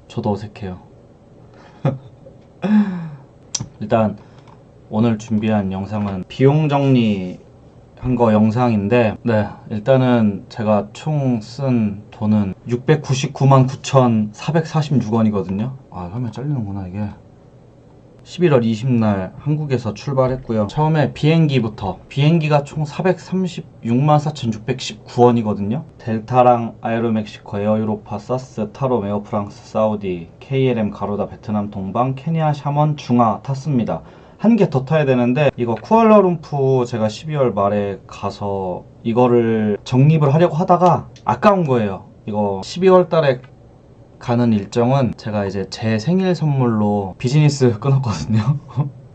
저도 어색해요. 일단 오늘 준비한 영상은 비용 정리한 거 영상인데, 네, 일단은 제가 총 쓴 돈은 699만 9,446원이거든요. 아, 화면 잘리는구나 이게. 11월 20날 한국에서 출발했고요. 처음에 비행기가 총 436만 4,619원이거든요. 델타랑 아에로멕시코, 에어유로파, 사스, 타롬, 에어프랑스, 사우디, KLM, 가로다, 베트남, 동방, 케냐, 샤먼, 중하 탔습니다. 한 개 더 타야 되는데, 이거 쿠알라룸푸 제가 12월 말에 가서 이거를 적립을 하려고 하다가 아까운 거예요. 이거 12월 달에 가는 일정은 제가 이제 제 생일 선물로 비즈니스 끊었거든요.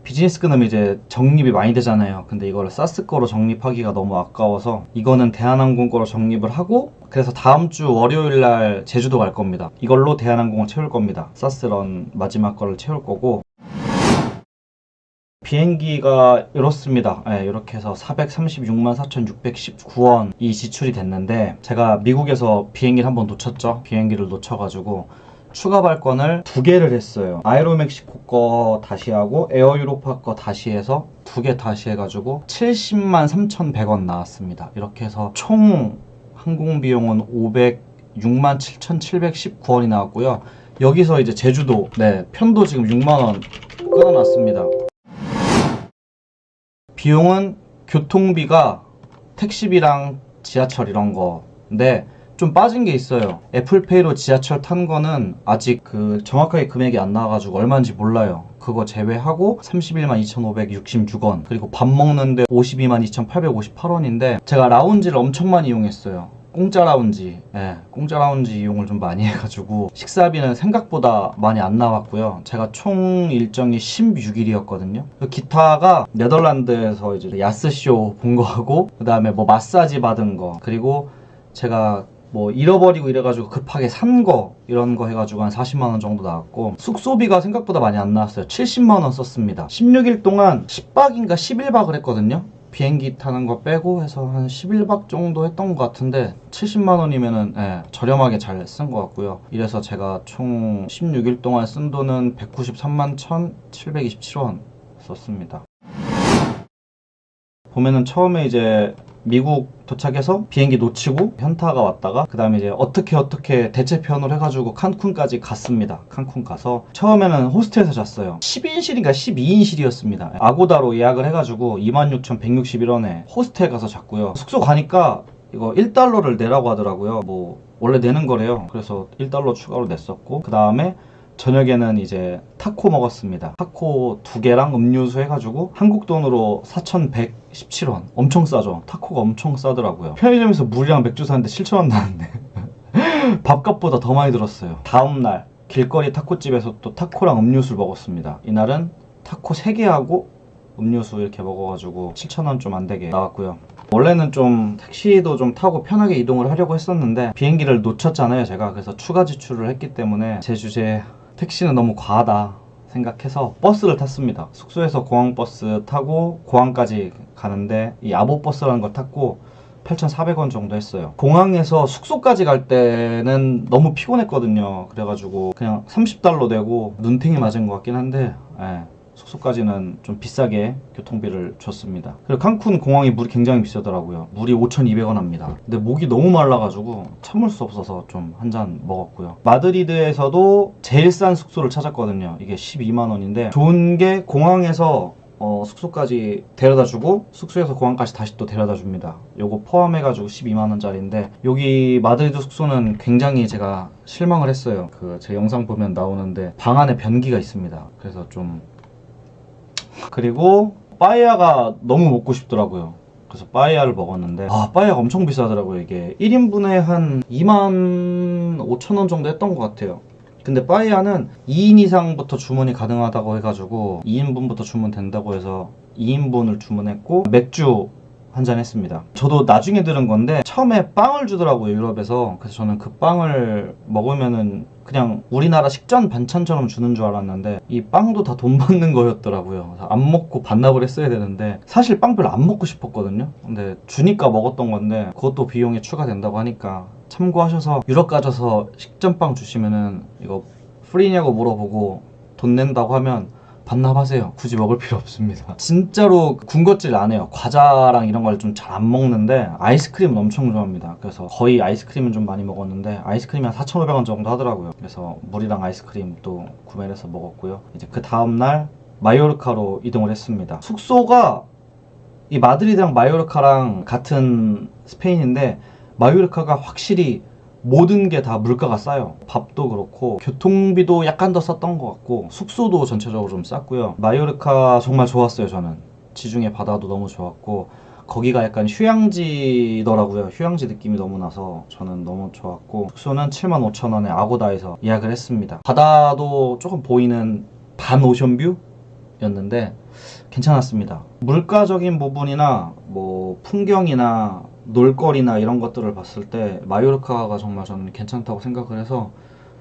비즈니스 끊으면 이제 적립이 많이 되잖아요. 근데 이걸 사스 거로 적립하기가 너무 아까워서 이거는 대한항공 거로 적립을 하고, 그래서 다음 주 월요일 날 제주도 갈 겁니다. 이걸로 대한항공을 채울 겁니다. 사스런 마지막 거를 채울 거고, 비행기가 이렇습니다. 네, 이렇게 해서 436만 4,619원이 지출이 됐는데, 제가 미국에서 비행기를 한번 놓쳤죠. 비행기를 놓쳐가지고 추가 발권을 2개를 했어요. 아에로멕시코 거 다시 하고 에어유로파 거 다시 해서 2개 다시 해가지고 70만 3,100원 나왔습니다. 이렇게 해서 총 항공비용은 506만 7,719원이 나왔고요. 여기서 이제 제주도, 네, 편도 지금 6만원 끊어놨습니다. 비용은 교통비가 택시비랑 지하철 이런 건데 좀 빠진 게 있어요. 애플페이로 지하철 탄 거는 아직 정확하게 금액이 안 나와가지고 얼마인지 몰라요. 그거 제외하고 31만 2,566원, 그리고 밥 먹는데 52만 2,858원인데 제가 라운지를 엄청 많이 이용했어요. 공짜 라운지, 예, 공짜 라운지 이용을 좀 많이 해가지고 식사비는 생각보다 많이 안 나왔고요. 제가 총 일정이 16일이었거든요. 기타가 네덜란드에서 이제 야스쇼 본 거하고, 그 다음에 뭐 마사지 받은 거, 그리고 제가 뭐 잃어버리고 이래가지고 급하게 산 거, 이런 거 해가지고 한 40만원 정도 나왔고, 숙소비가 생각보다 많이 안 나왔어요. 70만원 썼습니다. 16일 동안 10박인가 11박을 했거든요. 비행기 타는 거 빼고 해서 한 11박 정도 했던 것 같은데 70만원이면은, 예, 저렴하게 잘 쓴 것 같고요. 이래서 제가 총 16일 동안 쓴 돈은 193만 1,727원 썼습니다. 보면은 처음에 이제 미국 도착해서 비행기 놓치고 현타가 왔다가, 그 다음에 이제 어떻게 대체편으로 해가지고 칸쿤까지 갔습니다. 칸쿤 가서 처음에는 호스텔에서 잤어요. 10인실인가 12인실이었습니다. 아고다로 예약을 해가지고 26,161원에 호스텔 가서 잤고요. 숙소 가니까 이거 1달러를 내라고 하더라고요. 뭐 원래 내는 거래요. 그래서 1달러 추가로 냈었고, 그 다음에 저녁에는 이제 타코 먹었습니다. 타코 2개랑 음료수 해가지고 한국 돈으로 4,117원. 엄청 싸죠? 타코가 엄청 싸더라고요. 편의점에서 물이랑 맥주 사는데 7,000원 나왔네. 밥값보다 더 많이 들었어요. 다음날 길거리 타코집에서 또 타코랑 음료수를 먹었습니다. 이날은 타코 3개 하고 음료수 이렇게 먹어가지고 7,000원 좀 안 되게 나왔고요. 원래는 좀 택시도 좀 타고 편하게 이동을 하려고 했었는데 비행기를 놓쳤잖아요, 제가. 그래서 추가 지출을 했기 때문에 제 주제에 택시는 너무 과하다 생각해서 버스를 탔습니다. 숙소에서 공항버스 타고 공항까지 가는데 이 아보버스라는 걸 탔고 8,400원 정도 했어요. 공항에서 숙소까지 갈 때는 너무 피곤했거든요. 그래가지고 그냥 30달러 내고 눈탱이 맞은 것 같긴 한데, 예, 숙소까지는 좀 비싸게 교통비를 줬습니다. 그리고 칸쿤 공항이 물이 굉장히 비싸더라고요. 물이 5,200원 합니다. 근데 목이 너무 말라가지고 참을 수 없어서 좀 한 잔 먹었고요. 마드리드에서도 제일 싼 숙소를 찾았거든요. 이게 12만원인데 좋은 게 공항에서 숙소까지 데려다 주고 숙소에서 공항까지 다시 또 데려다 줍니다. 요거 포함해가지고 12만원짜리인데 여기 마드리드 숙소는 굉장히 제가 실망을 했어요. 제 영상 보면 나오는데 방 안에 변기가 있습니다. 그래서 좀, 그리고 빠에야가 너무 먹고 싶더라고요. 그래서 빠에야를 먹었는데 빠에야가 엄청 비싸더라고요. 이게 1인분에 한 25,000원 정도 했던 것 같아요. 근데 빠에야는 2인 이상부터 주문이 가능하다고 해가지고 2인분부터 주문된다고 해서 2인분을 주문했고 맥주 한 잔 했습니다. 저도 나중에 들은 건데 처음에 빵을 주더라고요, 유럽에서. 그래서 저는 그 빵을 먹으면은 그냥 우리나라 식전 반찬처럼 주는 줄 알았는데 이 빵도 다 돈 받는 거였더라고요. 안 먹고 반납을 했어야 되는데 사실 빵 별로 안 먹고 싶었거든요. 근데 주니까 먹었던 건데 그것도 비용이 추가된다고 하니까 참고하셔서 유럽 가셔서 식전빵 주시면은 이거 프리냐고 물어보고 돈 낸다고 하면 반납하세요. 굳이 먹을 필요 없습니다. 진짜로 군것질 안 해요. 과자랑 이런 걸 좀 잘 안 먹는데 아이스크림은 엄청 좋아합니다. 그래서 거의 아이스크림은 좀 많이 먹었는데 아이스크림이 한 4,500원 정도 하더라고요. 그래서 물이랑 아이스크림 또 구매를 해서 먹었고요. 이제 그 다음날 마요르카로 이동을 했습니다. 숙소가 이 마드리드랑 마요르카랑 같은 스페인인데 마요르카가 확실히 모든 게 다 물가가 싸요. 밥도 그렇고 교통비도 약간 더 쌌던 것 같고 숙소도 전체적으로 좀 쌌고요. 마요르카 정말 좋았어요. 저는 지중해 바다도 너무 좋았고 거기가 약간 휴양지더라고요. 휴양지 느낌이 너무 나서 저는 너무 좋았고 숙소는 75,000원에 아고다에서 예약을 했습니다. 바다도 조금 보이는 반 오션뷰 였는데 괜찮았습니다. 물가적인 부분이나 뭐 풍경이나 놀거리나 이런 것들을 봤을 때 마요르카가 정말 저는 괜찮다고 생각을 해서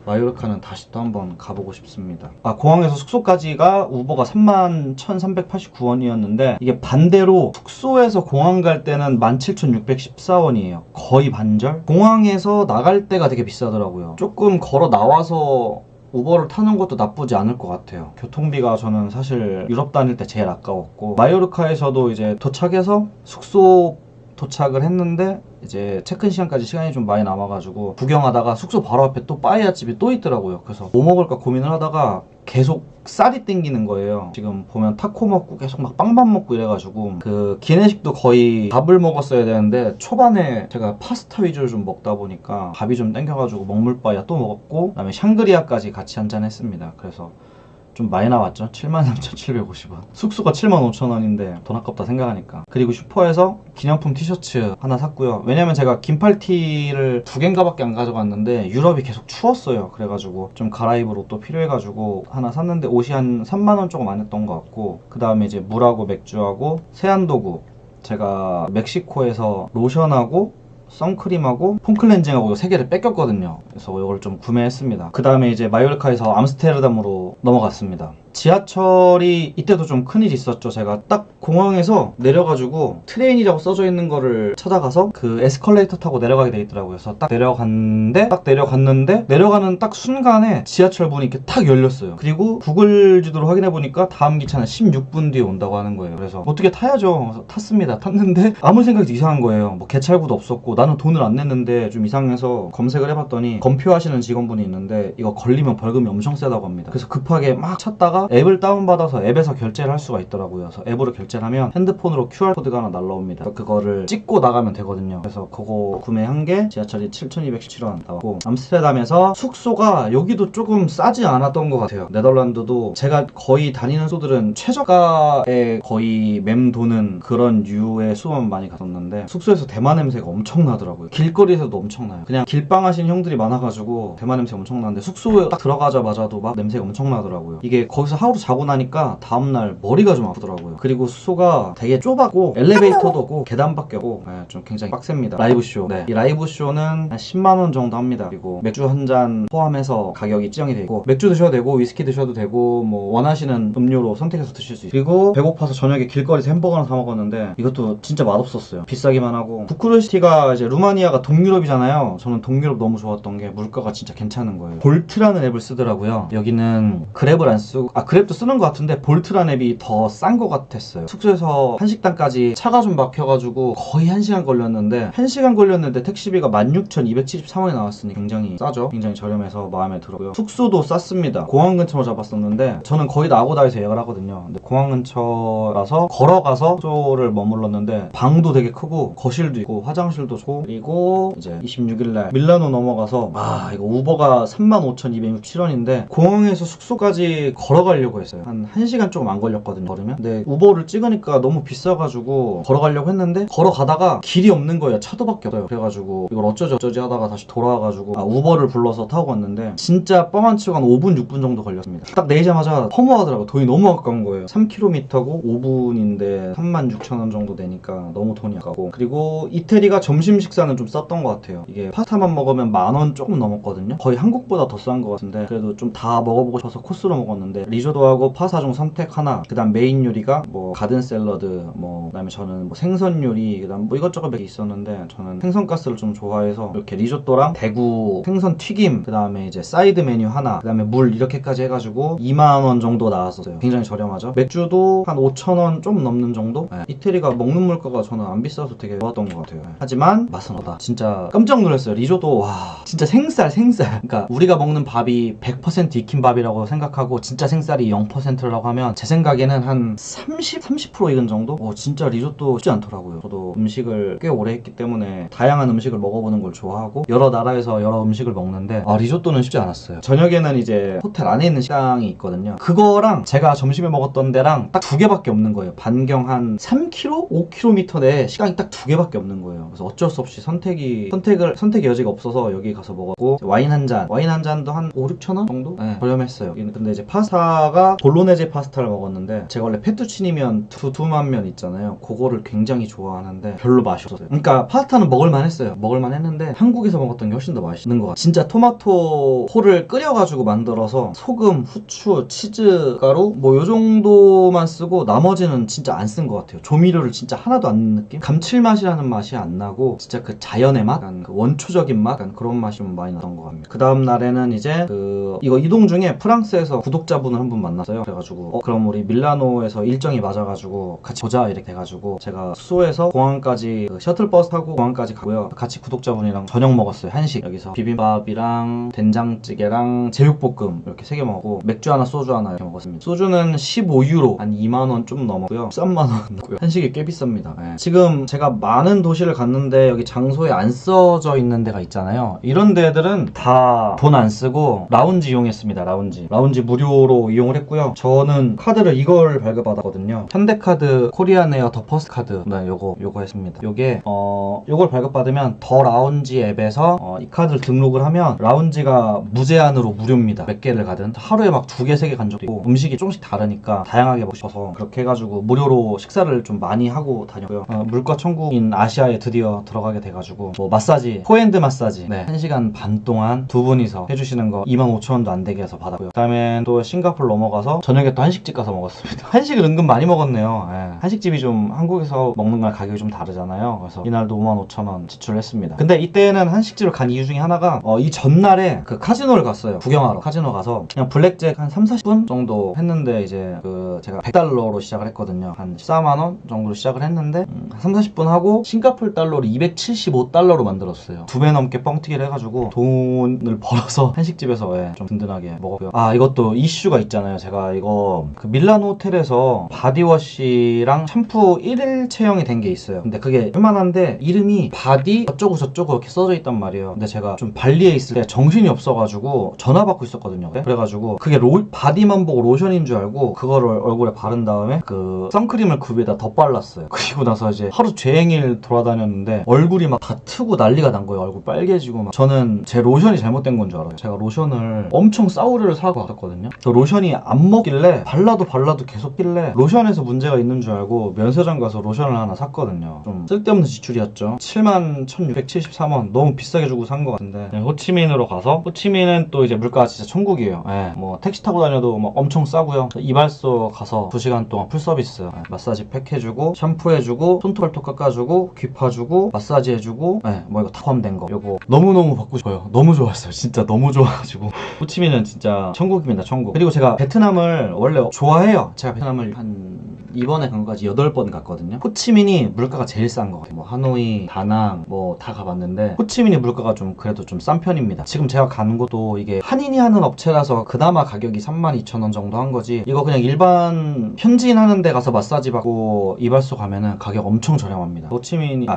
마요르카는 다시 또 한번 가보고 싶습니다. 공항에서 숙소까지가 우버가 31,389원이었는데 이게 반대로 숙소에서 공항 갈 때는 17,614원이에요. 거의 반절? 공항에서 나갈 때가 되게 비싸더라고요. 조금 걸어 나와서 우버를 타는 것도 나쁘지 않을 것 같아요. 교통비가 저는 사실 유럽 다닐 때 제일 아까웠고 마요르카에서도 이제 도착해서 숙소 도착을 했는데 이제 체크인 시간까지 시간이 좀 많이 남아가지고 구경하다가 숙소 바로 앞에 또 빠에야 집이 또 있더라고요. 그래서 뭐 먹을까 고민을 하다가 계속 쌀이 땡기는 거예요. 지금 보면 타코 먹고 계속 막 빵만 먹고 이래가지고 그 기내식도 거의 밥을 먹었어야 되는데 초반에 제가 파스타 위주로 좀 먹다 보니까 밥이 좀 땡겨가지고 먹물빠야 또 먹었고 그다음에 샹그리아까지 같이 한잔 했습니다. 그래서 좀 많이 나왔죠. 73,750원. 숙소가 75,000원인데 돈 아깝다 생각하니까. 그리고 슈퍼에서 기념품 티셔츠 하나 샀고요. 왜냐면 제가 긴팔티를 2개인가밖에 안 가져갔는데 유럽이 계속 추웠어요. 그래가지고 좀 갈아입을 옷도 필요해가지고 하나 샀는데 옷이 한 3만원 조금 안 했던 것 같고 그 다음에 이제 물하고 맥주하고 세안도구 제가 멕시코에서 로션하고 선크림하고 폼클렌징하고 3개를 뺏겼거든요. 그래서 이걸 좀 구매했습니다. 그 다음에 이제 마요르카에서 암스테르담으로 넘어갔습니다. 지하철이 이때도 좀 큰일이 있었죠. 제가 딱 공항에서 내려가지고 트레인이라고 써져 있는 거를 찾아가서 그 에스컬레이터 타고 내려가게 돼 있더라고요. 그래서 딱 내려갔는데 내려가는 딱 순간에 지하철 문이 이렇게 탁 열렸어요. 그리고 구글 지도로 확인해 보니까 다음 기차는 16분 뒤에 온다고 하는 거예요. 그래서 어떻게 타야죠. 그래서 탔습니다. 탔는데 아무 생각이 이상한 거예요. 뭐 개찰구도 없었고 나는 돈을 안 냈는데 좀 이상해서 검색을 해봤더니 검표하시는 직원분이 있는데 이거 걸리면 벌금이 엄청 세다고 합니다. 그래서 급하게 막 찾다가 앱을 다운받아서 앱에서 결제를 할 수가 있더라고요. 그래서 앱으로 결제를 하면 핸드폰으로 QR코드가 하나 날라옵니다. 그거를 찍고 나가면 되거든요. 그래서 그거 구매한 게 지하철이 7,217원 나왔고 암스테르담에서 숙소가 여기도 조금 싸지 않았던 것 같아요. 네덜란드도 제가 거의 다니는 숙소들은 최저가에 거의 맴도는 그런 류의 숙소만 많이 갔었는데 숙소에서 대만 냄새가 엄청나더라고요. 길거리에서도 엄청나요. 그냥 길빵 하신 형들이 많아가지고 대만 냄새 엄청나는데 숙소에 딱 들어가자마자도 막 냄새가 엄청나더라고요. 이게 거기서 하루 자고 나니까 다음날 머리가 좀 아프더라고요. 그리고 숙소가 되게 좁았고 엘리베이터도 없고 계단밖에 없고 좀 굉장히 빡셉니다. 라이브쇼. 이 라이브쇼는 한 10만원 정도 합니다. 그리고 맥주 한 잔 포함해서 가격이 지정이 되어 있고 맥주 드셔도 되고 위스키 드셔도 되고 뭐 원하시는 음료로 선택해서 드실 수 있어요. 그리고 배고파서 저녁에 길거리에서 햄버거 하나 사 먹었는데 이것도 진짜 맛없었어요. 비싸기만 하고 부쿠레슈티가 이제 루마니아가 동유럽이잖아요. 저는 동유럽 너무 좋았던 게 물가가 진짜 괜찮은 거예요. 볼트라는 앱을 쓰더라고요. 여기는 그랩을 안 쓰고 그랩도 쓰는 것 같은데 볼트라는 앱이 더 싼 것 같았어요. 숙소에서 한식당까지 차가 좀 막혀가지고 거의 1시간 걸렸는데 1시간 걸렸는데 택시비가 16,273원이 나왔으니 굉장히 싸죠. 굉장히 저렴해서 마음에 들었고요. 숙소도 쌌습니다. 공항 근처로 잡았었는데 저는 거의 다 아고다에서 예약을 하거든요. 근데 공항 근처라서 걸어가서 숙소를 머물렀는데 방도 되게 크고 거실도 있고 화장실도 좋고 그리고 이제 26일날 밀라노 넘어가서 이거 우버가 35,267원인데 공항에서 숙소까지 걸어가려고 했어요. 한 1시간 조금 안 걸렸거든요. 걸으면. 근데 우버를 찍으니까 너무 비싸가지고 걸어가려고 했는데 걸어가다가 길이 없는 거예요. 차도밖에 없어요. 그래가지고 이걸 어쩌지 하다가 다시 돌아와가지고 우버를 불러서 타고 왔는데 진짜 뻥안 치고 한 5분 6분 정도 걸렸습니다. 딱 내리자마자 허무하더라고요. 돈이 너무 아까운 거예요. 3km고 5분인데 36,000원 정도 되니까 너무 돈이 아까고 그리고 이태리가 점심 식사는 좀 쌌던 것 같아요. 이게 파스타만 먹으면 10,000원 조금 넘었거든요. 거의 한국보다 더 싼 것 같은데 그래도 좀 다 먹어보고 싶어서 코스로 먹었는데 리조또하고 파스타 중 선택 하나. 그다음 메인 요리가 뭐 가든 샐러드, 뭐 그다음에 저는 뭐 생선 요리, 그다음 뭐 이것저것 몇 개 있었는데 저는 생선가스를 좀 좋아해서 이렇게 리조또랑 대구 생선 튀김, 그다음에 이제 사이드 메뉴 하나, 그다음에 물 이렇게까지 해가지고 2만 원 정도 나왔었어요. 굉장히 저렴하죠. 맥주도 한 5,000원 좀 넘는 정도? 네. 이태리가 먹는 물가가 저는 안 비싸서 되게 좋았던 것 같아요. 네. 하지만 맛은 없다. 진짜 깜짝 놀랐어요. 리조또 와 진짜 생쌀. 그러니까 우리가 먹는 밥이 100% 익힌 밥이라고 생각하고 진짜 생쌀이 0%라고 하면 제 생각에는 한 30% 익은 정도? 진짜 리조또 쉽지 않더라고요. 저도 음식을 꽤 오래 했기 때문에 다양한 음식을 먹어보는 걸 좋아하고 여러 나라에서 여러 음식을 먹는데 리조또는 쉽지 않았어요. 저녁에는 이제 호텔 안에 있는 식당이 있거든요. 그거랑 제가 점심에 먹었던 데랑 딱 두 개밖에 없는 거예요. 반경 한 3km? 5km 내에 식당이 딱 두 개밖에 없는 거예요. 그래서 어쩔 수 없이 선택의 여지가 없어서 여기 가서 먹었고, 와인 한 잔도 한 5, 6천 원 정도? 네, 저렴했어요. 근데 이제 파스타가 볼로네제 파스타를 먹었는데 제가 원래 페투치니면 두툼한 면 있잖아요. 그거를 굉장히 좋아하는데 별로 맛이 없었어요. 그러니까 파스타는 먹을만 했어요. 먹을만 했는데 한국에서 먹었던 게 훨씬 더 맛있는 것 같아요. 진짜 토마토 홀을 끓여가지고 만들어서 소금, 후추, 치즈 가루 뭐 요 정도만 쓰고 나머지는 진짜 안 쓴 것 같아요. 조미료를 진짜 하나도 안 넣는 느낌? 감칠맛이라는 맛이 안 나고 진짜 그 자연의 맛? 약간 그 원초적인 맛? 약간 그런 맛이 좀 많이 났던 것 같습니다. 그 다음 날에는 이제 이거 이동 중에 프랑스에서 구독자분을 한 분 만났어요. 그래가지고 그럼 우리 밀라노에서 일정이 맞아가지고 같이 보자 이렇게 돼가지고 제가 숙소에서 공항까지 셔틀버스 타고 공항까지 가고요. 같이 구독자분이랑 저녁 먹었어요. 한식. 여기서 비빔밥이랑 된장찌개랑 제육볶음 이렇게 3개 먹고 맥주 하나 소주 하나 이렇게 먹었습니다. 소주는 15유로 한 2만원 좀 넘었고요. 3만원 넘고요. 한식이 꽤 비쌉니다. 네. 지금 제가 많은 도시를 갔는데 여기 장소에 안 써져 있는 데가 있잖아요. 이런 데들은 다 돈 안 쓰고 라운지 이용했습니다. 라운지 무료로 이용을 했고요. 저는 카드를 이걸 발급받았거든요. 현대카드 코리안에어 더 퍼스트 카드. 네, 요거 했습니다. 요걸 발급받으면 더 라운지 앱에서 이 카드를 등록을 하면 라운지가 무제한으로 무료입니다. 몇 개를 가든. 하루에 막 2개, 3개 간 적도 있고 음식이 조금씩 다르니까 다양하게 먹고 싶어서 그렇게 해가지고 무료로 식사를 좀 많이 하고 다녔고요. 물가 천국인 아시아에 드디어 들어가게 돼가지고 뭐 마사지, 포핸드 마사지 1시간 반 동안 두 분이서 해주시는 거 25,000원도 안 되게 해서 받았고요. 그 다음에 또 싱가포르 넘어가서 저녁에 또 한식집 가서 먹었습니다. 한식을 은근 많이 먹었네요. 한식집이 좀 한국에서 먹는 거랑 가격이 좀 다르잖아요. 그래서 이날도 55,000원 지출했습니다. 근데 이때는 한식집을 간 이유 중에 하나가 이 전날에 그 카지노를 갔어요. 구경하러. 카지노 가서 그냥 블랙잭 한 3-40분 정도 했는데 이제 제가 100달러로 시작을 했거든요. 한 14만원 정도로 시작을 했는데 3-40분 하고 싱가포르 달러를 275달러로 만들었어요. 2배 넘게 뻥튀기를 해가지고 돈을 벌어서 한식집에서 좀 든든하게 먹었고요. 이것도 이슈가 있잖아요. 제가 이거 그 밀라노 호텔에서 바디워시랑 샴푸 1일 체형이 된 게 있어요. 근데 그게 얼마나인데 이름이 바디 어쩌고 저쩌고 이렇게 써져 있단 말이에요. 근데 제가 좀 발리에 있을 때 정신이 없어가지고 전화 받고 있었거든요. 그래가지고 그게 바디만 보고 로션인 줄 알고 그거를 얼굴에 바른 다음에 그 선크림을 그 위에다 덧발랐어요. 그리고 나서 이제 하루 종일 돌아다녔는데 얼굴이 막 다 트고 난리가 난 거예요. 얼굴 빨개지고 막. 저는 제 로션이 잘못된 건 줄 알아요. 제가 로션을 엄청 싸우르를 사고 왔거든요. 저 로션이 안 먹길래 발라도 계속 길래 로션에서 문제가 있는 줄 알고 면세점 가서 로션을 하나 샀거든요. 좀 쓸데없는 지출이었죠. 71,673원 너무 비싸게 주고 산 것 같은데 호치민으로 가서 호치민은 또 이제 물가가 진짜 천국이에요. 뭐 택시 타고 다녀도 막 엄청 싸고요. 이발소 가서 2시간 동안 풀 서비스 마사지 팩 해주고 샴푸 해주고 손톱발톱 깎아주고 귀 파주고 마사지 해주고 뭐 이거 다 포함된 거 요거 너무너무 받고 싶어요. 너무 좋았어요. 진짜 너무 좋아가지고 호치민은 진짜 천국입니다. 천국. 그리고 제가 베트남을 원래 좋아해요. 제가 베트남을 이번에 간 거까지 8번 갔거든요. 호치민이 물가가 제일 싼 것 같아요. 뭐 하노이, 다낭 뭐 다 가봤는데 호치민이 물가가 좀 그래도 좀 싼 편입니다. 지금 제가 가는 곳도 이게 한인이 하는 업체라서 그나마 가격이 32,000원 정도 한 거지, 이거 그냥 일반 현지인 하는 데 가서 마사지 받고 이발소 가면은 가격 엄청 저렴합니다.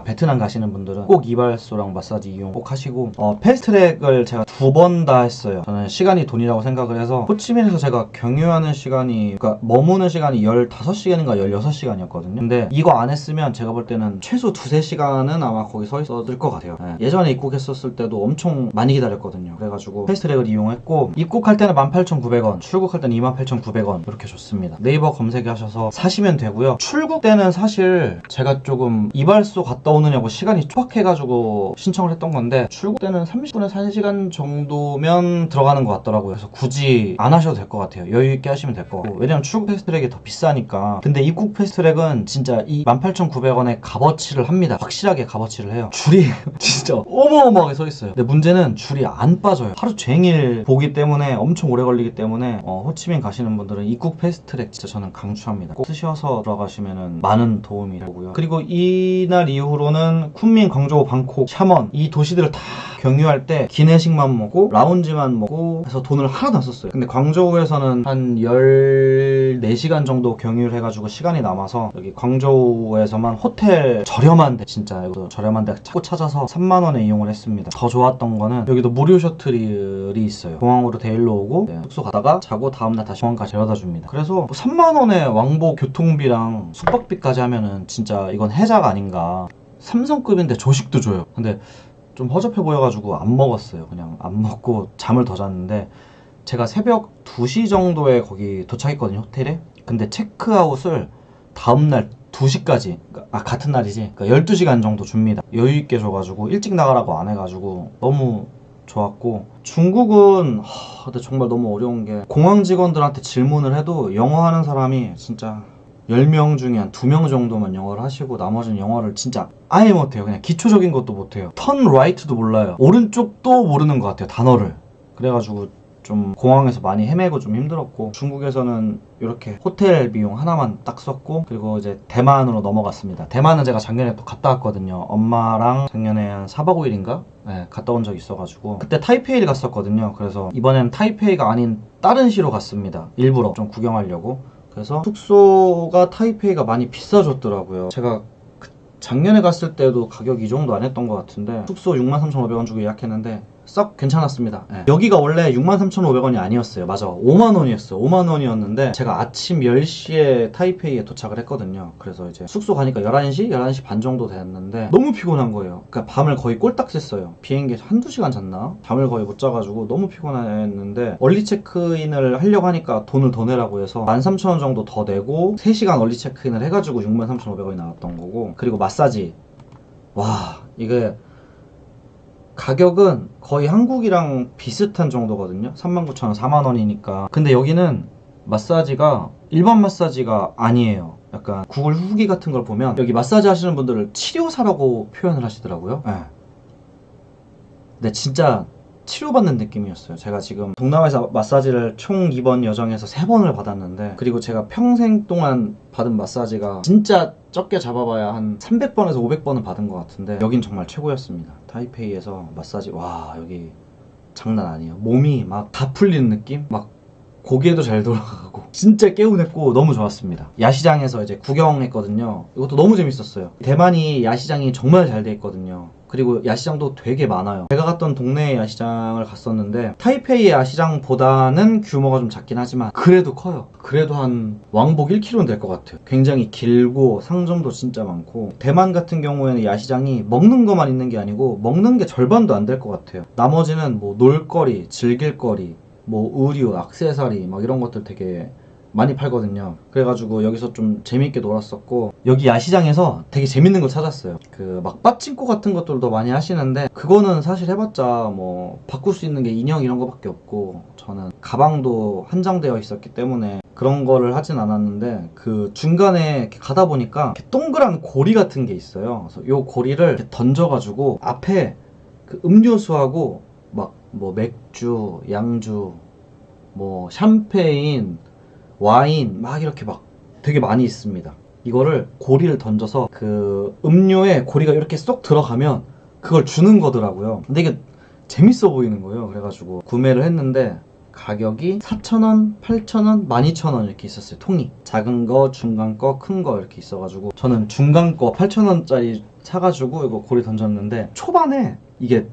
베트남 가시는 분들은 꼭 이발소랑 마사지 이용 꼭 하시고 패스트트랙을 제가 2번 다 했어요. 저는 시간이 돈이라고 생각을 해서 호치민에서 제가 경유하는 시간이, 그러니까 머무는 시간이 15시간인가 16시간이었거든요. 근데 이거 안 했으면 제가 볼 때는 최소 2-3시간은 아마 거기 서 있었을 것 같아요. 예전에 입국했었을 때도 엄청 많이 기다렸거든요. 그래가지고 패스트트랙을 이용했고, 입국할 때는 18,900원, 출국할 때는 28,900원 이렇게 줬습니다. 네이버 검색하셔서 사시면 되고요. 출국 때는 사실 제가 조금 이발소 갔다 오느냐고 시간이 촉박해가지고 신청을 했던 건데, 출국 때는 30분에서 1시간 정도면 들어가는 것 같더라고요. 그래서 굳이 안 하셔도 될 것 같아요. 같아요. 여유있게 하시면 될 것 같고, 왜냐면 출국 패스트트랙이 더 비싸니까. 근데 입국 패스트트랙은 진짜 이 18,900원에 값어치를 합니다. 확실하게 값어치를 해요. 줄이 진짜 어마어마하게 서 있어요. 근데 문제는 줄이 안 빠져요. 하루 종일 보기 때문에 엄청 오래 걸리기 때문에 호치민 가시는 분들은 입국 패스트트랙 진짜 저는 강추합니다. 꼭 쓰셔서 들어가시면 많은 도움이 되고요. 그리고 이날 이후로는 쿤민, 광저우, 방콕, 샤먼 이 도시들을 다 경유할 때 기내식만 먹고 라운지만 먹고 해서 돈을 하나도 안 썼어요. 근데 광저우에서는 한 14시간 정도 경유를 해가지고 시간이 남아서 여기 광저우에서만 호텔 저렴한데, 진짜 이거 저렴한데 자꾸 찾아서 3만원에 이용을 했습니다. 더 좋았던 거는 여기도 무료 셔틀이 있어요. 공항으로 데일로 오고 숙소 가다가 자고 다음날 다시 공항까지 데려다 줍니다. 그래서 뭐 3만원에 왕복 교통비랑 숙박비까지 하면은 진짜 이건 혜자가 아닌가. 삼성급인데 조식도 줘요. 근데 좀 허접해 보여가지고 안 먹었어요. 그냥 안 먹고 잠을 더 잤는데, 제가 새벽 2시 정도에 거기 도착했거든요, 호텔에. 근데 체크아웃을 다음날 2시까지, 같은 날이지, 그러니까 12시간 정도 줍니다. 여유있게 줘가지고 일찍 나가라고 안 해가지고 너무 좋았고, 중국은 근데 정말 너무 어려운 게, 공항 직원들한테 질문을 해도 영어 하는 사람이 진짜 10명 중에 한 2명 정도만 영어를 하시고 나머지는 영어를 진짜 아예 못해요. 그냥 기초적인 것도 못해요. 턴 라이트도 몰라요. 오른쪽도 모르는 것 같아요, 단어를. 그래가지고 좀 공항에서 많이 헤매고 좀 힘들었고, 중국에서는 이렇게 호텔 비용 하나만 딱 썼고, 그리고 이제 대만으로 넘어갔습니다. 대만은 제가 작년에 또 갔다 왔거든요. 엄마랑 작년에 한 4박 5일인가? 네, 갔다 온 적 있어가지고 그때 타이페이를 갔었거든요. 그래서 이번엔 타이페이가 아닌 다른 시로 갔습니다. 일부러 좀 구경하려고. 그래서 숙소가 타이페이가 많이 비싸졌더라고요. 제가 작년에 갔을 때도 가격 이 정도 안 했던 것 같은데, 숙소 63,500원 주고 예약했는데 썩 괜찮았습니다. 네. 여기가 원래 63,500원이 아니었어요. 맞아, 5만원이었어요. 5만원이었는데 제가 아침 10시에 타이페이에 도착을 했거든요. 그래서 이제 숙소 가니까 11시? 11시 반 정도 됐는데 너무 피곤한 거예요. 그러니까 밤을 거의 꼴딱 샜어요. 비행기에서 한두 시간 잤나? 잠을 거의 못 자가지고 너무 피곤했는데, 얼리 체크인을 하려고 하니까 돈을 더 내라고 해서 13,000원 정도 더 내고 3시간 얼리 체크인을 해가지고 63,500원이 나왔던 거고, 그리고 마사지. 와, 이게 가격은 거의 한국이랑 비슷한 정도거든요. 39,000원, 4만원이니까. 근데 여기는 마사지가 일반 마사지가 아니에요. 약간 구글 후기 같은 걸 보면 여기 마사지 하시는 분들을 치료사라고 표현을 하시더라고요. 네. 근데 진짜 치료받는 느낌이었어요. 제가 지금 동남아에서 마사지를 총 이번 여정에서 3번을 받았는데, 그리고 제가 평생 동안 받은 마사지가 진짜 적게 잡아봐야 한 300번에서 500번은 받은 것 같은데, 여긴 정말 최고였습니다. 타이페이에서 마사지, 와, 여기 장난 아니에요. 몸이 막 다 풀리는 느낌? 막 고개도 잘 돌아가고 진짜 개운했고 너무 좋았습니다. 야시장에서 이제 구경했거든요. 이것도 너무 재밌었어요. 대만이 야시장이 정말 잘 돼 있거든요. 그리고 야시장도 되게 많아요. 제가 갔던 동네 야시장을 갔었는데 타이페이 야시장보다는 규모가 좀 작긴 하지만 그래도 커요. 그래도 한 왕복 1km는 될 것 같아요. 굉장히 길고 상점도 진짜 많고, 대만 같은 경우에는 야시장이 먹는 것만 있는 게 아니고 먹는 게 절반도 안 될 것 같아요. 나머지는 뭐 놀거리, 즐길거리, 뭐 의류, 액세서리 막 이런 것들 되게 많이 팔거든요. 그래가지고 여기서 좀 재밌게 놀았었고, 여기 야시장에서 되게 재밌는 걸 찾았어요. 그 막 빠찡코 같은 것들도 많이 하시는데, 그거는 사실 해봤자 뭐 바꿀 수 있는 게 인형 이런 거밖에 없고, 저는 가방도 한정되어 있었기 때문에 그런 거를 하진 않았는데, 그 중간에 이렇게 가다 보니까 이렇게 동그란 고리 같은 게 있어요. 그래서 요 고리를 이렇게 던져가지고 앞에 그 음료수하고 막 뭐 맥주, 양주, 뭐 샴페인, 와인 막 이렇게 막 되게 많이 있습니다. 이거를 고리를 던져서 그 음료에 고리가 이렇게 쏙 들어가면 그걸 주는 거더라고요. 근데 이게 재밌어 보이는 거예요. 그래가지고 구매를 했는데 가격이 4,000원, 8,000원, 12,000원 이렇게 있었어요. 통이 작은 거, 중간 거, 큰 거 이렇게 있어가지고 저는 중간 거 8,000원짜리 사가지고 이거 고리 던졌는데, 초반에 이게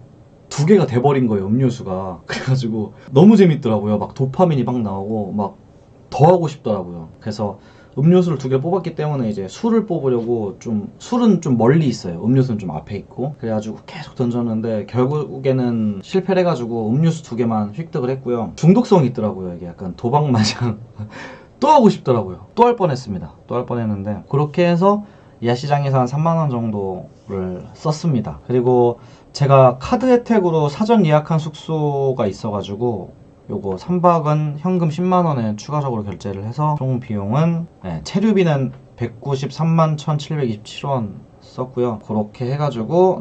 2개가 돼버린 거예요, 음료수가. 그래가지고 너무 재밌더라고요. 막 도파민이 막 나오고 막 더 하고 싶더라고요. 그래서 음료수를 2개를 뽑았기 때문에 이제 술을 뽑으려고, 좀 술은 좀 멀리 있어요. 음료수는 좀 앞에 있고. 그래가지고 계속 던졌는데 결국에는 실패를 해가지고 음료수 2개만 획득을 했고요. 중독성이 있더라고요. 이게 약간 도박 마냥 또 하고 싶더라고요. 또 할 뻔했습니다. 또 할 뻔했는데, 그렇게 해서 야시장에서 한 3만원 정도를 썼습니다. 그리고 제가 카드 혜택으로 사전 예약한 숙소가 있어가지고 요거 3박은 현금 10만원에 추가적으로 결제를 해서 총 비용은 체류비는 193만 1727원 썼고요. 그렇게 해가지고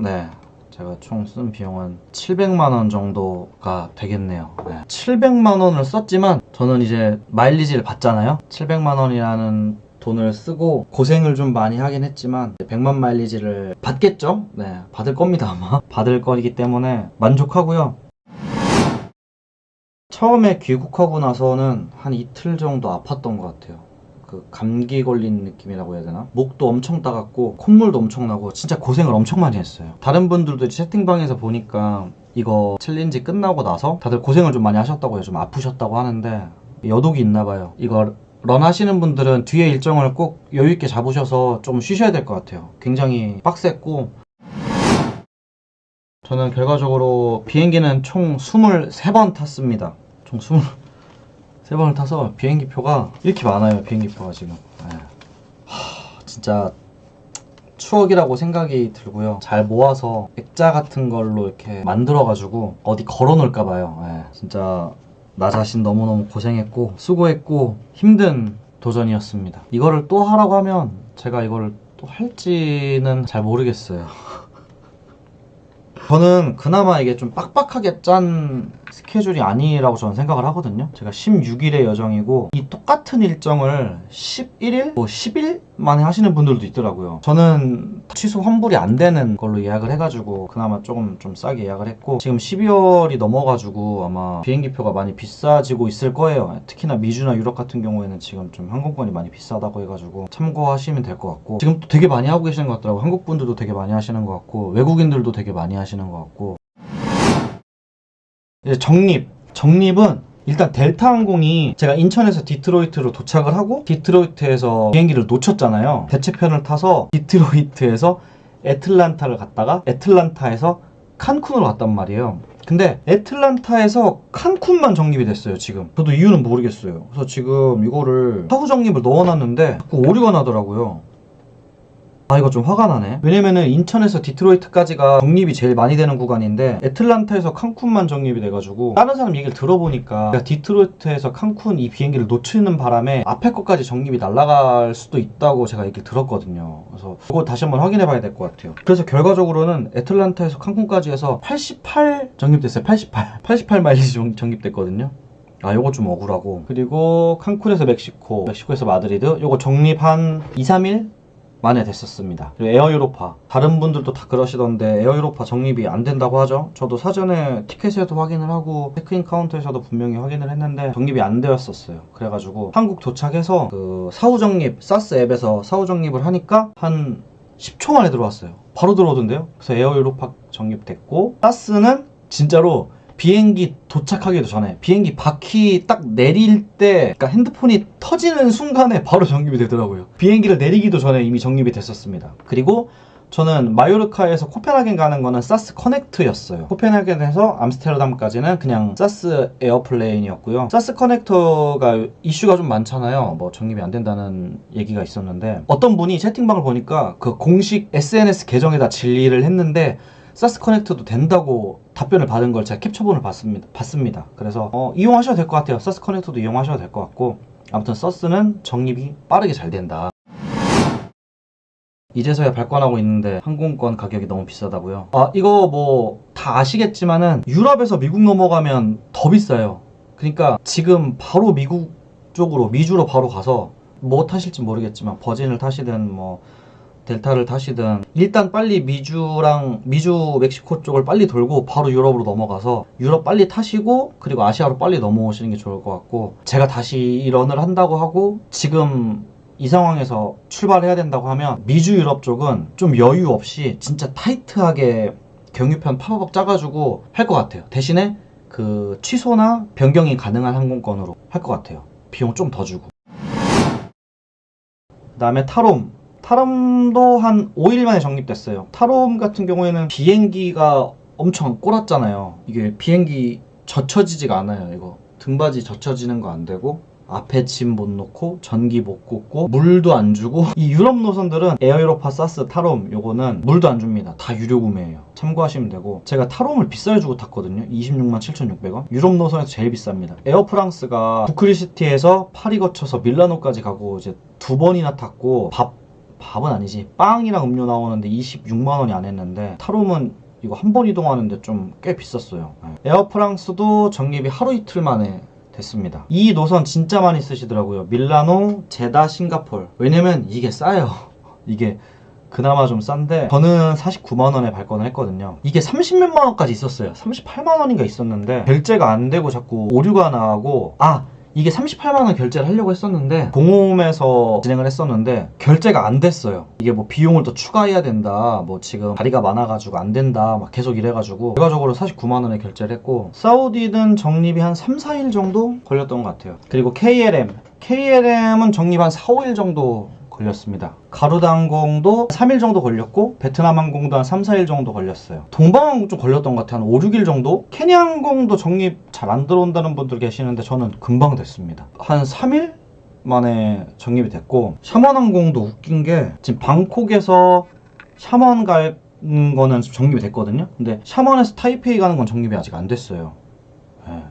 제가 총 쓴 비용은 700만원 정도가 되겠네요. 700만원을 썼지만 저는 이제 마일리지를 받잖아요. 700만원이라는 돈을 쓰고 고생을 좀 많이 하긴 했지만 100만 마일리지를 받겠죠? 받을 겁니다 아마. 받을 거이기 때문에 만족하고요. 처음에 귀국하고 나서는 한 이틀 정도 아팠던 것 같아요. 그 감기 걸린 느낌이라고 해야 되나? 목도 엄청 따갑고 콧물도 엄청 나고 진짜 고생을 엄청 많이 했어요. 다른 분들도 채팅방에서 보니까 이거 챌린지 끝나고 나서 다들 고생을 좀 많이 하셨다고 해요. 좀 아프셨다고 하는데 여독이 있나 봐요. 이거 런 하시는 분들은 뒤에 일정을 꼭 여유있게 잡으셔서 좀 쉬셔야 될 것 같아요. 굉장히 빡셌고 저는 결과적으로 비행기는 총 23번 탔습니다. 총 23번을 타서 비행기 표가 이렇게 많아요. 비행기 표가 지금 진짜 추억이라고 생각이 들고요. 잘 모아서 액자 같은 걸로 이렇게 만들어가지고 어디 걸어놓을까봐요. 진짜 나 자신 너무너무 고생했고 수고했고 힘든 도전이었습니다. 이거를 또 하라고 하면 제가 이거를 또 할지는 잘 모르겠어요. 저는 그나마 이게 좀 빡빡하게 짠 스케줄이 아니라고 저는 생각을 하거든요. 제가 16일의 여정이고 이 똑같은 일정을 11일? 10일 만에 하시는 분들도 있더라고요. 저는 취소 환불이 안 되는 걸로 예약을 해가지고 그나마 조금 좀 싸게 예약을 했고 지금 12월이 넘어가지고 아마 비행기표가 많이 비싸지고 있을 거예요. 특히나 미주나 유럽 같은 경우에는 지금 좀 항공권이 많이 비싸다고 해가지고 참고하시면 될 것 같고 지금 또 되게 많이 하고 계시는 것 같더라고요. 한국 분들도 되게 많이 하시는 것 같고 외국인들도 되게 많이 하시는 것 같고 이제 정립은 일단 델타항공이 제가 인천에서 디트로이트로 도착을 하고 디트로이트에서 비행기를 놓쳤잖아요. 대체편을 타서 디트로이트에서 애틀란타를 갔다가 애틀란타에서 칸쿤으로 갔단 말이에요. 근데 애틀란타에서 칸쿤만 정립이 됐어요. 지금 저도 이유는 모르겠어요. 그래서 지금 이거를 사후 정립을 넣어놨는데 자꾸 오류가 나더라고요. 이거 좀 화가 나네. 왜냐면은 인천에서 디트로이트까지가 정립이 제일 많이 되는 구간인데 애틀란타에서 칸쿤만 정립이 돼가지고 다른 사람 얘기를 들어보니까 디트로이트에서 칸쿤 이 비행기를 놓치는 바람에 앞에 것까지 정립이 날아갈 수도 있다고 제가 얘기를 들었거든요. 그래서 이거 다시 한번 확인해 봐야 될 것 같아요. 그래서 결과적으로는 애틀란타에서 칸쿤까지 해서 88 정립됐어요. 88 마일리지 정립됐거든요. 요거 좀 억울하고 그리고 칸쿤에서 멕시코에서 마드리드 요거 정립 한 2, 3일 만에 됐었습니다. 그리고 에어 유로파 다른 분들도 다 그러시던데 에어 유로파 정립이 안 된다고 하죠. 저도 사전에 티켓에도 확인을 하고 체크인 카운터에서도 분명히 확인을 했는데 정립이 안 되었었어요. 그래가지고 한국 도착해서 그 사후 정립 사스 앱에서 사후 정립을 하니까 한 10초 만에 들어왔어요. 바로 들어오던데요. 그래서 에어 유로파 정립됐고 사스는 진짜로 비행기 도착하기도 전에 비행기 바퀴 딱 내릴 때 그러니까 핸드폰이 터지는 순간에 바로 정립이 되더라고요. 비행기를 내리기도 전에 이미 정립이 됐었습니다. 그리고 저는 마요르카에서 코펜하겐 가는 거는 사스 커넥트였어요. 코펜하겐에서 암스테르담까지는 그냥 사스 에어플레인이었고요. 사스 커넥터가 이슈가 좀 많잖아요. 뭐 정립이 안 된다는 얘기가 있었는데 어떤 분이 채팅방을 보니까 그 공식 SNS 계정에다 질의를 했는데 사스 커넥터도 된다고 답변을 받은 걸 제가 캡처본을 봤습니다. 그래서 이용하셔도 될 것 같아요. 사스 커넥터도 이용하셔도 될 것 같고 아무튼 사스는 정립이 빠르게 잘 된다. 이제서야 발권하고 있는데 항공권 가격이 너무 비싸다고요? 이거 뭐 다 아시겠지만은 유럽에서 미국 넘어가면 더 비싸요. 그러니까 지금 바로 미국 쪽으로 미주로 바로 가서 뭐 타실지 모르겠지만 버진을 타시든 뭐 델타를 타시든 일단 빨리 미주 멕시코 쪽을 빨리 돌고 바로 유럽으로 넘어가서 유럽 빨리 타시고 그리고 아시아로 빨리 넘어오시는 게 좋을 것 같고 제가 다시 런을 한다고 하고 지금 이 상황에서 출발해야 된다고 하면 미주 유럽 쪽은 좀 여유 없이 진짜 타이트하게 경유편 파바박 짜가지고 할 것 같아요. 대신에 그 취소나 변경이 가능한 항공권으로 할 것 같아요. 비용 좀 더 주고. 그 다음에 타롬도 한 5일 만에 정립됐어요. 타롬 같은 경우에는 비행기가 엄청 꼬랐잖아요. 이게 비행기 젖혀지지가 않아요. 이거 등받이 젖혀지는 거 안 되고 앞에 짐 못 놓고 전기 못 꽂고 물도 안 주고 이 유럽 노선들은 에어유로파, 사스, 타롬 요거는 물도 안 줍니다. 다 유료 구매예요. 참고하시면 되고 제가 타롬을 비싸게 주고 탔거든요. 26만 7,600원. 유럽 노선에서 제일 비쌉니다. 에어프랑스가 부크리스티에서 파리 거쳐서 밀라노까지 가고 이제 2번이나 탔고 밥은 아니지 빵이랑 음료 나오는데 26만 원이 안 했는데 타롬은 이거 한 번 이동하는데 좀 꽤 비쌌어요. 에어프랑스도 적립이 하루 이틀 만에 됐습니다. 이 노선 진짜 많이 쓰시더라고요. 밀라노, 제다, 싱가폴. 왜냐면 이게 싸요. 이게 그나마 좀 싼데 저는 49만 원에 발권을 했거든요. 이게 30몇만 원까지 있었어요. 38만 원인가 있었는데 결제가 안 되고 자꾸 오류가 나고 이게 38만 원 결제를 하려고 했었는데 공홈에서 진행을 했었는데 결제가 안 됐어요. 이게 뭐 비용을 더 추가해야 된다, 뭐 지금 자리가 많아가지고 안 된다 막 계속 이래가지고 결과적으로 49만 원에 결제를 했고 사우디는 적립이 한 3, 4일 정도 걸렸던 것 같아요. 그리고 KLM은 적립 한 4, 5일 정도 걸렸습니다. 가루다항공도 3일 정도 걸렸고 베트남항공도 한 3, 4일 정도 걸렸어요. 동방항공 좀 걸렸던 것 같아요. 한 5, 6일 정도? 케냐항공도 적립 잘 안 들어온다는 분들 계시는데 저는 금방 됐습니다. 한 3일 만에 적립이 됐고 샤먼항공도 웃긴 게 지금 방콕에서 샤먼 가는 거는 적립이 됐거든요. 근데 샤먼에서 타이페이 가는 건 적립이 아직 안 됐어요. 네.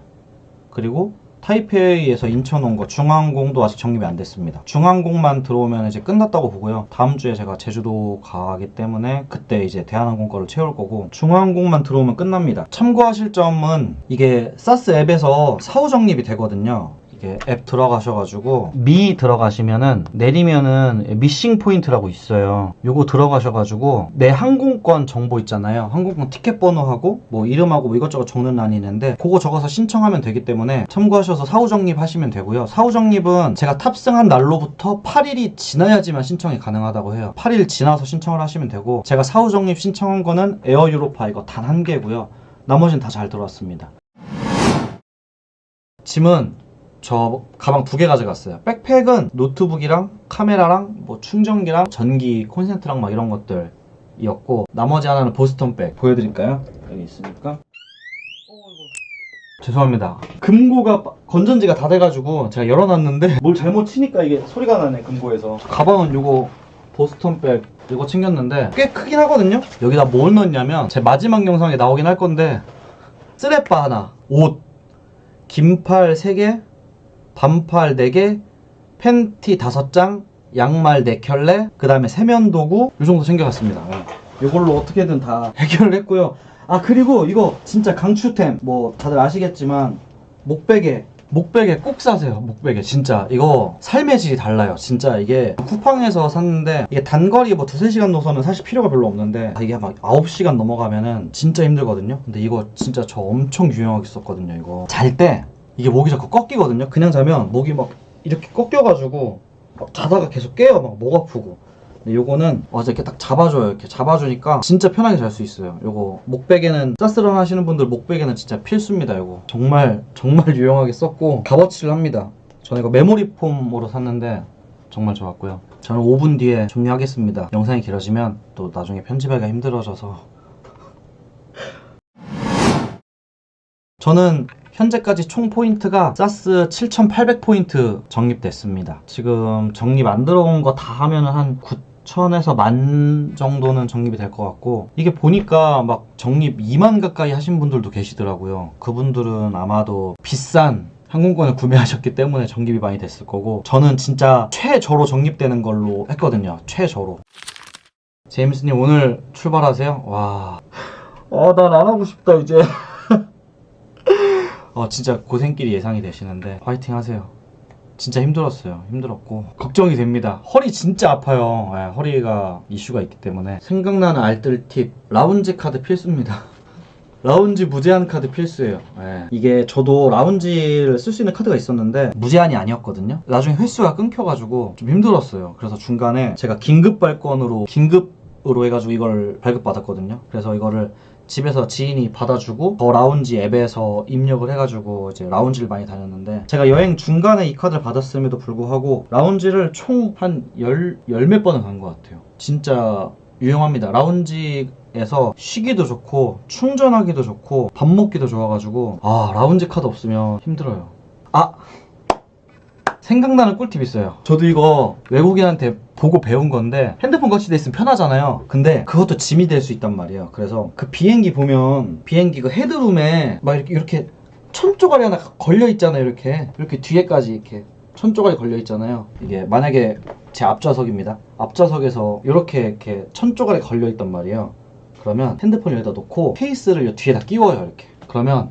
그리고 타이페이에서 인천 온 거 중앙항공도 아직 적립이 안 됐습니다. 중항공만 들어오면 이제 끝났다고 보고요. 다음 주에 제가 제주도 가기 때문에 그때 이제 대한항공 거를 채울 거고 중항공만 들어오면 끝납니다. 참고하실 점은 이게 사스 앱에서 사후 적립이 되거든요. 이게 앱 들어가셔가지고 미 들어가시면은 내리면은 미싱 포인트라고 있어요. 요거 들어가셔가지고 내 항공권 정보 있잖아요. 항공권 티켓 번호하고 뭐 이름하고 뭐 이것저것 적는 란이 있는데 그거 적어서 신청하면 되기 때문에 참고하셔서 사후 적립 하시면 되고요. 사후 적립은 제가 탑승한 날로부터 8일이 지나야지만 신청이 가능하다고 해요. 8일 지나서 신청을 하시면 되고 제가 사후 적립 신청한 거는 에어 유로파 이거 단 한 개고요. 나머지는 다 잘 들어왔습니다. 짐은 저 가방 2개 가져갔어요. 백팩은 노트북이랑 카메라랑 뭐 충전기랑 전기 콘센트랑 막 이런 것들이었고 나머지 하나는 보스턴백 보여드릴까요? 여기 있으니까. 죄송합니다. 금고가 건전지가 다 돼가지고 제가 열어놨는데 뭘 잘못 치니까 이게 소리가 나네. 금고에서. 가방은 요거 보스턴백 이거 챙겼는데 꽤 크긴 하거든요. 여기다 뭘 넣었냐면 제 마지막 영상에 나오긴 할 건데 쓰레빠 하나, 옷, 긴팔 3개, 반팔 4개, 팬티 5장, 양말 4켤레, 그 다음에 세면도구 이 정도 챙겨갔습니다. 이걸로 어떻게든 다 해결을 했고요. 그리고 이거 진짜 강추템, 뭐 다들 아시겠지만 목베개 꼭 사세요. 목베개 진짜 이거 삶의 질이 달라요. 진짜 이게 쿠팡에서 샀는데 이게 단거리 뭐 2-3시간 노선은 사실 필요가 별로 없는데 이게 막 9시간 넘어가면은 진짜 힘들거든요. 근데 이거 진짜 저 엄청 유용하게 썼거든요. 이거 잘 때 이게 목이 자꾸 꺾이거든요. 그냥 자면 목이 막 이렇게 꺾여가지고 막 자다가 계속 깨요. 막 목 아프고. 근데 요거는 이렇게 딱 잡아줘요. 이렇게 잡아주니까 진짜 편하게 잘 수 있어요. 요거 목베개는 사스런 하시는 분들 목베개는 진짜 필수입니다. 요거 정말 유용하게 썼고 값어치를 합니다. 저는 이거 메모리 폼으로 샀는데 정말 좋았고요. 저는 5분 뒤에 종료하겠습니다. 영상이 길어지면 또 나중에 편집하기가 힘들어져서 저는 현재까지 총 포인트가 사스 7,800포인트 적립됐습니다. 지금 적립 안 들어온 거 다 하면 한 9,000에서 10,000 정도는 적립이 될 것 같고 이게 보니까 막 적립 2만 가까이 하신 분들도 계시더라고요. 그분들은 아마도 비싼 항공권을 구매하셨기 때문에 적립이 많이 됐을 거고 저는 진짜 최저로 적립되는 걸로 했거든요. 최저로. 제임스님 오늘 출발하세요? 와, 난 안 하고 싶다 이제. 진짜 고생길이 예상이 되시는데 화이팅 하세요. 진짜 힘들었어요. 힘들었고 걱정이 됩니다. 허리 진짜 아파요. 허리가 이슈가 있기 때문에. 생각나는 알뜰 팁, 라운지 카드 필수입니다. 라운지 무제한 카드 필수예요. 이게 저도 라운지를 쓸 수 있는 카드가 있었는데 무제한이 아니었거든요. 나중에 횟수가 끊겨가지고 좀 힘들었어요. 그래서 중간에 제가 긴급으로 해가지고 이걸 발급받았거든요. 그래서 이거를 집에서 지인이 받아주고 더 라운지 앱에서 입력을 해가지고 이제 라운지를 많이 다녔는데 제가 여행 중간에 이 카드를 받았음에도 불구하고 라운지를 총 한 몇 번은 간 것 같아요. 진짜 유용합니다. 라운지에서 쉬기도 좋고 충전하기도 좋고 밥 먹기도 좋아가지고 라운지 카드 없으면 힘들어요. 생각나는 꿀팁 있어요. 저도 이거 외국인한테 보고 배운 건데 핸드폰 거치대 있으면 편하잖아요. 근데 그것도 짐이 될 수 있단 말이에요. 그래서 그 비행기 보면 비행기 그 헤드룸에 막 이렇게 천조각이 하나 걸려 있잖아요. 이렇게 뒤에까지 이렇게 천조각이 걸려 있잖아요. 이게 만약에 제 앞좌석입니다. 앞좌석에서 이렇게 천조각이 걸려 있단 말이에요. 그러면 핸드폰을 여기다 놓고 케이스를 뒤에다 끼워요. 이렇게. 그러면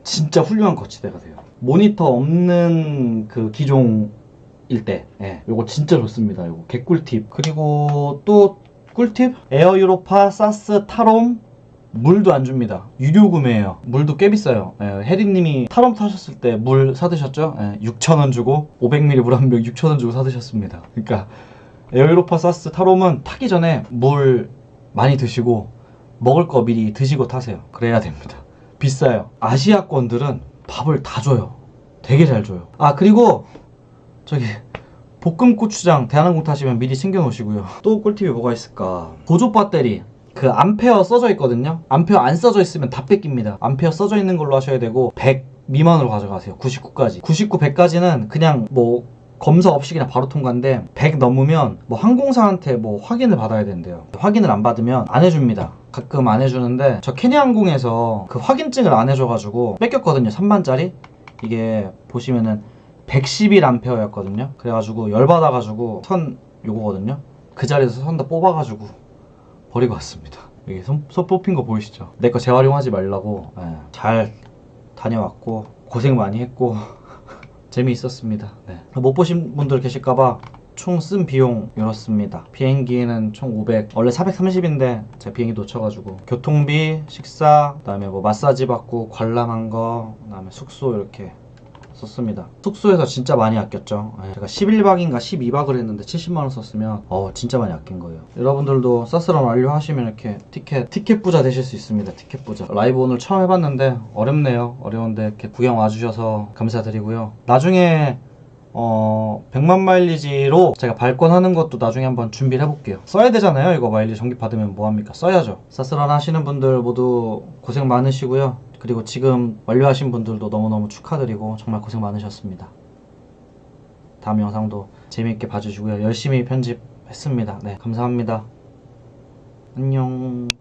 진짜 훌륭한 거치대가 돼요. 모니터 없는 그 기종일 때, 예, 요거 진짜 좋습니다. 요거 개꿀팁. 그리고 또 꿀팁? 에어 유로파 사스 타롬 물도 안 줍니다. 유료 구매예요. 물도 꽤 비싸요. 예, 혜리님이 타롬 타셨을 때 물 사드셨죠? 예, 6,000원 주고 500ml 물 한 병 6,000원 주고 사드셨습니다. 그러니까 에어 유로파 사스 타롬은 타기 전에 물 많이 드시고 먹을 거 미리 드시고 타세요. 그래야 됩니다. 비싸요. 아시아권들은 밥을 다 줘요. 되게 잘 줘요. 아, 그리고 저기 볶음 고추장 대한항공 타시면 미리 챙겨 놓으시고요. 또 꿀팁이 뭐가 있을까? 보조 배터리 그 암페어 써져 있거든요. 암페어 안 써져 있으면 다 뺏깁니다. 암페어 써져 있는 걸로 하셔야 되고 100 미만으로 가져가세요. 99까지 99, 100까지는 그냥 뭐 검사 없이 그냥 바로 통과인데 100 넘으면 뭐 항공사한테 뭐 확인을 받아야 된대요. 확인을 안 받으면 안 해줍니다. 가끔 안 해주는데 저 케냐항공에서 그 확인증을 안 해줘가지고 뺏겼거든요. 3만짜리 이게 보시면은 111A였거든요. 그래가지고 열받아가지고 선 요거거든요. 그 자리에서 선 다 뽑아가지고 버리고 왔습니다. 여기 손 뽑힌 거 보이시죠? 내 거 재활용하지 말라고. 예, 잘 다녀왔고 고생 많이 했고 재미있었습니다. 네. 못 보신 분들 계실까봐 총 쓴 비용 이렇습니다. 비행기는 총 500, 원래 430인데 제가 비행기 놓쳐가지고 교통비, 식사, 그다음에 뭐 마사지 받고 관람한 거, 그다음에 숙소 이렇게 썼습니다. 숙소에서 진짜 많이 아꼈죠. 제가 11박인가 12박을 했는데 70만원 썼으면 진짜 많이 아낀 거예요. 여러분들도 사스런 완료하시면 이렇게 티켓 부자 되실 수 있습니다. 티켓 부자. 라이브 오늘 처음 해봤는데 어렵네요. 어려운데 이렇게 구경 와주셔서 감사드리고요. 나중에 100만 마일리지로 제가 발권하는 것도 나중에 한번 준비를 해볼게요. 써야 되잖아요. 이거 마일리지 정기 받으면 뭐합니까? 써야죠. 사스런 하시는 분들 모두 고생 많으시고요. 그리고 지금 완료하신 분들도 너무너무 축하드리고 정말 고생 많으셨습니다. 다음 영상도 재미있게 봐주시고요. 열심히 편집했습니다. 네, 감사합니다. 안녕.